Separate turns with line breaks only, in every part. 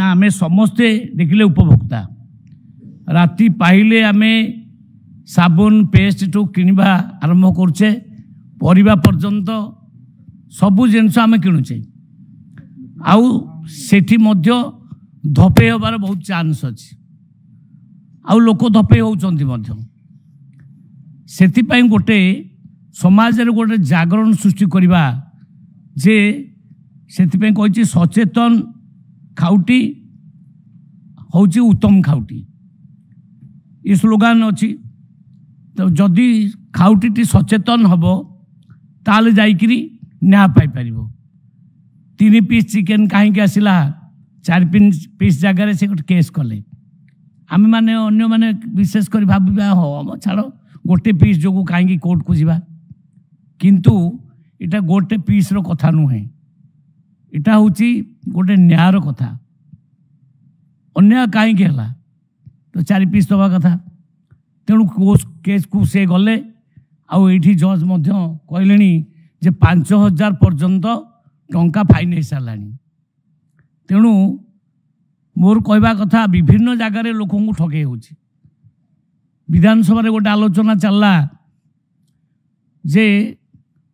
ना आमे समस्ते देखिले उपभोक्ता राति पाइले आमे साबुन पेस्ट टू किनिबा आरंभ करछे परिबा पर्यंत सबु जिनस आमे किणुचे आउ सेठी मध्य धपे होबार बहुत चांस अछि आउ लोक धपे होउचंती मध्य सेति पई गोटे समाज रे गोटे जागरण सृष्टि करिबा जे सेति पई कहछि सचेतन खाउटी होउछि उत्तम खाउटी ये स्लोगान अछि। तो जदि खाउटी सचेतन हबो ताले जाइकरी न्याय पाई परिबो 3 पीस चिकेन कहीं आसला 4 पीस जगह से गोटे केस कले आम मैंने अन्य माने विशेष कर भाविबा हो छाड़ गोटे पीस जो कहीं कोर्ट को जीवा किंतु इटा गोटे पीस रो कथा नुहे इटा होची गोटे न्यायर कथा अन्य कहीं है तो 4 पीस दवा कथा तेणु केस को से गले आउ एठी जज मध्य कहले जे 5000 पर्यंत टंका फाइन हो सारा तेणु मोर कहवा कथा विभिन्न जगार लोक को ठगे हो विधानसभा गोटे आलोचना चलला जे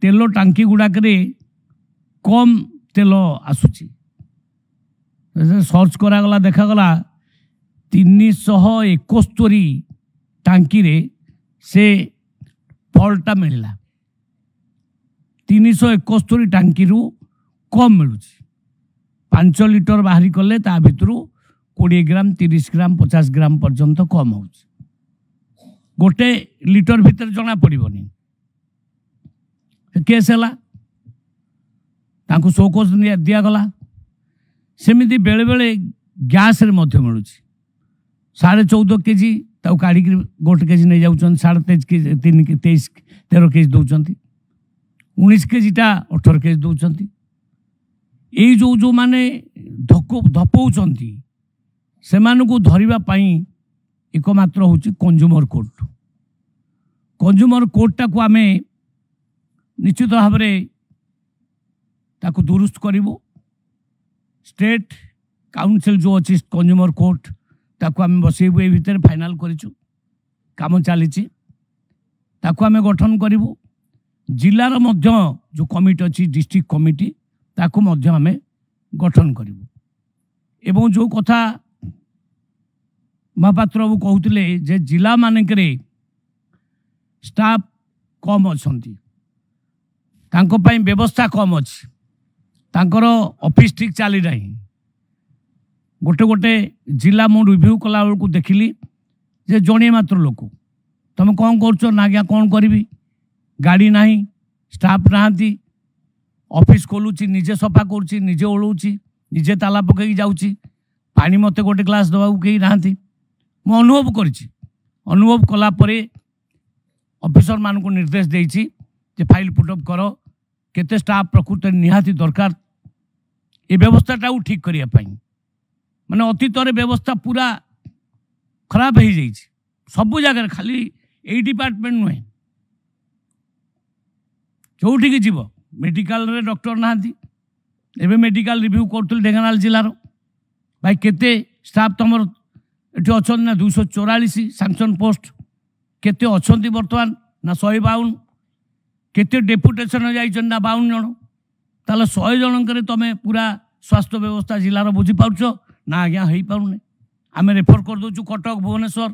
तेल टांकी गुड़ाक कम तेल आसुची सर्च करागला देखागला 371 टांकी रे से फलटा मिलला 371 टांकी रु कम मिलू 5 लिटर बाहरी कले ता भितर 20 ग्राम 30 ग्राम 50 ग्राम पर्यंत कम हो गोटे लिटर भीतर जना पड़ोनी केस है शोकोज दिगला सेमती बेले बेले गैस रे मध्य मिलू 14.5 केजी काढ़ी गोटे केजी नहीं जाऊँ 23 केजी दौरान 19 केजीटा 18 केजी दौरान यही जो माने धपौचंती से धरिबा पई एकमात्र होची कंज्यूमर कोर्टा को आमे निश्चित भाव में ताकू दुरुस्त करिवो स्टेट काउंसिल जो अच्छी कंज्यूमर कोर्ट ताकू आमे बसेबू ए भितर फाइनल करिछु काम चलीची ताकू आमे गठन करिवो जिलार मध्य जो कमिटी अच्छी डिस्ट्रिक्ट कमिटी ताकू मध्य आमे गठन करिवो एवं जो कथा महापात्र बाबू कहते जे जिला मानकरे स्टाफ कम अच्छी तांको पाई व्यवस्था कम अच्छी तांकर ऑफिस ठीक चली ना गोटे गोटे जिला मु रिव्यू कला बेलू देखिली जे जड़े मात्र लोक तुम कौन कर ना आज्ञा कौन करी गाड़ी ना स्टाफ नहांती ऑफिस खोलुची निजे सफा करुच्ची निजे ओढ़ौची निजे ताला पकई जाऊँगी पानी मत गोटे ग्लास दवा कहीं नहांती मु अनुभव करिछि अनुभव कला परे ऑफिसर मान को निर्देश देइछि जे फाइल पुटअप करो केते स्टाफ प्रकृत निहाती दरकार ये व्यवस्थाटा ठीक करिया पाई माने अतीत व्यवस्था पूरा खराब हो जाइछि सबु जगह खाली यही डिपार्टमेंट नुहे जोठी की जीव मेडिकल रे डॉक्टर नहांती एबे मेडिकल रिव्यू करथुल ढेंकानाल जिलार भाई केते स्टाफ तमर एठी अछन ना 244 सैंक्शन पोस्ट केते अछंती वर्तमान ना 152 केते डेपुटेशन जाइछन ना 52 जन ताले 100 जन करे तमे पूरा स्वास्थ्य व्यवस्था जिलार बुझी पाउछ ना आज्ञा हेई पाउने आमे रेफर कर दोछु कटक भुवनेश्वर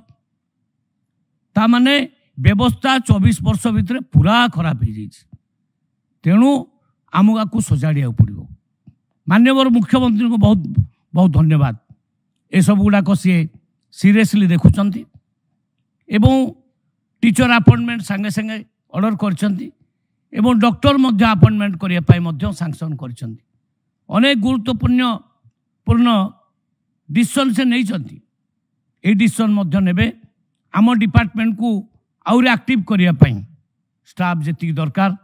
ता माने व्यवस्था 24 वर्ष भितर पूरा खराब हो जाइछि तेणु आमगा को सजाड़िया पड़ो माननीय मुख्यमंत्री को बहुत बहुत धन्यवाद ए सब गुड़ाक सी सीरियसली देखुंट एवं टीचर अपॉइंटमेंट संगे संगे ऑर्डर कर डॉक्टर मध्य अपॉइंटमेंट करने सैंक्शन कर अनेक गुरुत्वपूर्ण डिसीजन से नहीं डिसीजन ने आम डिपार्टमेंट को आउरी एक्टिव करने स्टाफ जी दरकार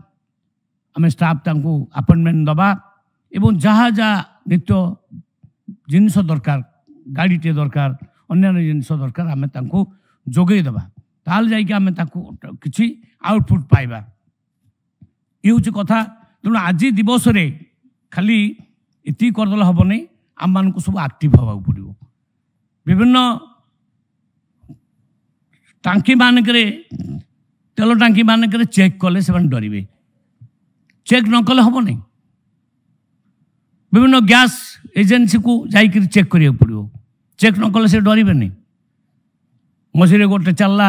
आम स्टाफ तांको अपॉइंटमेंट दबा एवं जहाँ जहाँ नित्य जिनस दरकार गाड़ीटे दरकार अन्य जिनस दरकार आम तांको जोगई दबा ताल जाइए आम किसी आउटपुट पाइबा ये हूँ कथा तेणु आज दिवस रे खाली इति करदे हम नहीं आम मान सब आक्टिव हवा पड़ो विभिन्न टांकी मानक तेल टांकी मानक चेक कले से डरवे चेक न कले हम नहीं विभिन्न गैस एजेंसी को जाकर चेक करिया पड़ो चेक न कले से डरवे नहीं मझे गोटे चलला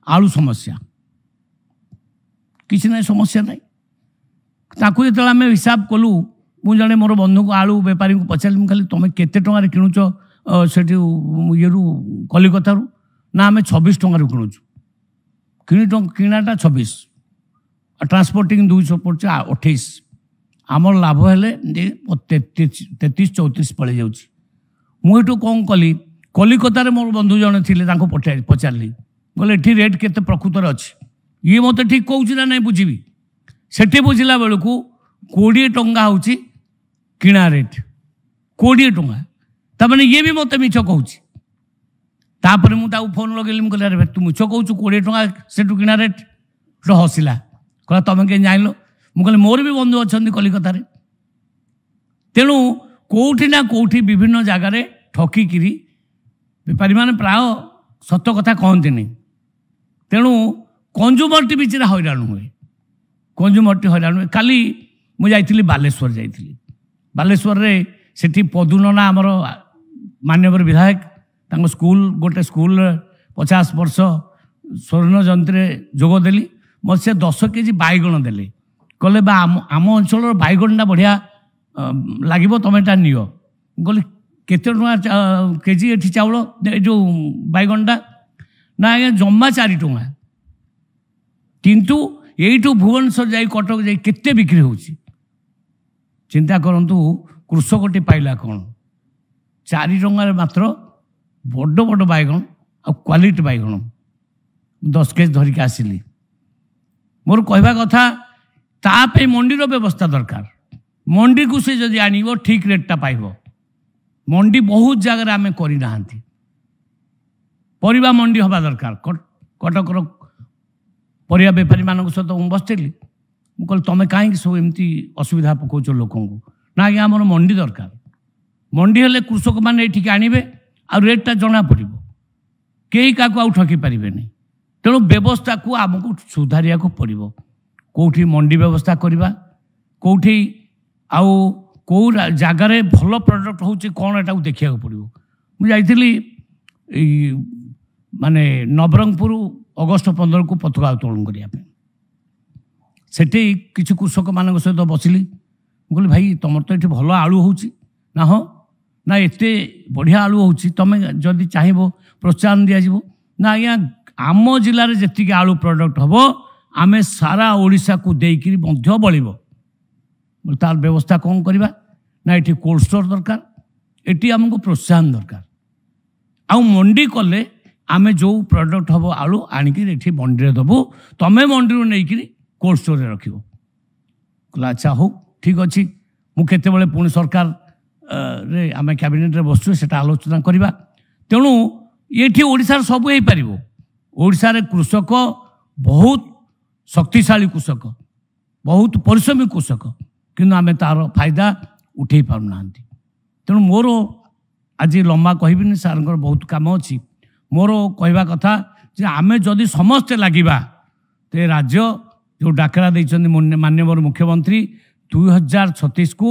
आलू समस्या किसी ना समस्या ना ताकू जो आम हिसाब कलु मुझे जड़े मोर बंधु को आलू बेपारी को पचारि खाली तुम केते टंकार किणुच से ये कलिकतारू ना आम 26 टंकार किणुचु किणाटा 26 ट्रांसपोर्टिंग 200 पड़े 28 आमर लाभ हेले 33-34 पड़े जाऊँगी मुझे कौन कली कलिकतार मोर बंधु जड़े थे पचारि बोले ये रेट केते प्रकृतर अच्छी ये मत ठीक कहूँ ना नहीं बुझी सेठी बुझला बेलू 20 टंका हूँ किणा रेट 20 टंका तमें ये भी मत मिछ कहूँ तापर मुझे फोन लगे मुझे अरे तू मिछ कहूँ 20 टंका से किणा रेट तो हसिला कहला तुम कहीं जान मुझे मोर भी बंधु अच्छा कलिकतार तेणु कौटी ना कौटी विभिन्न जगार ठकिकी बेपारी मैंने प्राय सत कथा कहते नहीं तेणु कंज्यूमरटी बीच हैरान हुए कंज्यूमरटी हैरान हुए काली मुझे बालेश्वर जाइली बालेश्वर रे सेठी पदुनना आमर मान्यवर विधायक तांको स्कूल गोटे स्कूल 50 वर्ष स्वर्ण जयंती जोगदेली मत से 10 केजी बैगण देले कहले बा आम अंचल बैगणटा बढ़िया लगे तुम एटा नियो कहली केते टंका केजी एठी चाउल जो बैगणटा ना आज्ञा जमा 4 टंका किंतु यू भुवनेश्वर जाई कटक जाई केते बिक्री होची चिंता करंतु कृषकटी पाइला कौन 4 टंकार मात्र बड़ बड़ बैगण आ क्वालिटी बैगण 10 केजी धरिक आसिली मोर कहवा कथा तापे मंडीर व्यवस्था दरकार मंडी को से जदि आनिबो ठीक रेटटा पाइबो मंडी बहुत जगह आम करना परिबा मंडी हवा दरकार कटकर परिया बेपारी मान सहित मुझे बसली मुझे तुम कहीं सब एमती असुविधा पकाच लोक ना आज्ञा आम मंडी दरकार मंडी हेले कृषक मैंने ये आणवे आ रेटा जना पड़ो कई क्या ठकी पारे नहीं तेणु व्यवस्था को आमको सुधारिया को पड़ो कौटी मंडी व्यवस्था करवा कौटी आउ कौ जगार भल प्रडक्ट हो कौन एटा देखा पड़ो मुझे माने नवरंगपुर अगस्ट 15 को पताका उत्तोलन करने सेठी किसी कृषक मान सहित बसली मुझे भाई तुम तो ये भल आलू होना हाँ ना एत बढ़िया आलू हो तुम जदि चाहब प्रोत्साहन दिज्व ना आज्ञा आम जिले में जी आलू प्रडक्ट हम आम सारा ओडिशा को देकर बल्ब तार व्यवस्था कौन करवा ना ये कोल्ड स्टोर दरकार ये आमको प्रोत्साहन दरकार आउ मंडी कले आम जो प्रडक्ट हम आलू आणिक मंडी में देवु तुम्हें मंडी नहीं कोल्ड स्टोर रख अच्छा हो ठीक अच्छे मुझे पुणी सरकार रे आम कैबिनेट बसु से आलोचना करवा तेणु ये ओडिशार सब हो पार ओडिशार कृषक बहुत शक्तिशाली कृषक बहुत परिश्रमी कृषक किंतु आम तार फायदा उठे पारना तेणु मोर आज लंबा कहबिनी सार बहुत काम अच्छी मोर कहवा कथा जे आम जदि समस्ते लगिबा तो राज्य जो डाकरा देइछन माननीय मुख्यमंत्री 2036 को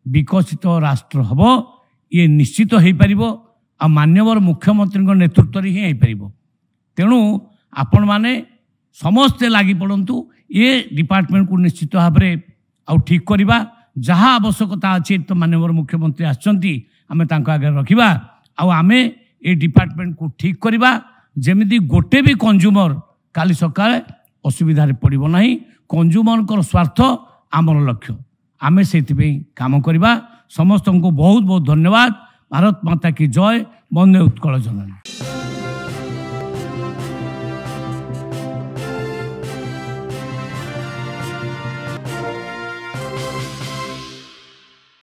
विकसित राष्ट्र हम ये निश्चित हो पार आ माननीय मुख्यमंत्री नेतृत्व ही हो पार तेणु आपण माने समस्ते लगी पड़तु ये डिपार्टमेंट को निश्चित भाव में आउ ठीक करवा जहाँ आवश्यकता अच्छी तो माननीय मुख्यमंत्री आमे आगे रखा आम ये डिपार्टमेंट को ठीक करवा जमी गोटे भी कंज्यूमर काली सकाଳେ असुविधार पड़ो ना कंज्यूमर स्वार्थ आमर लक्ष्य आमे से काम करवा समस्त को बहुत बहुत धन्यवाद। भारत माता की जय। वंदे उत्कल जननी।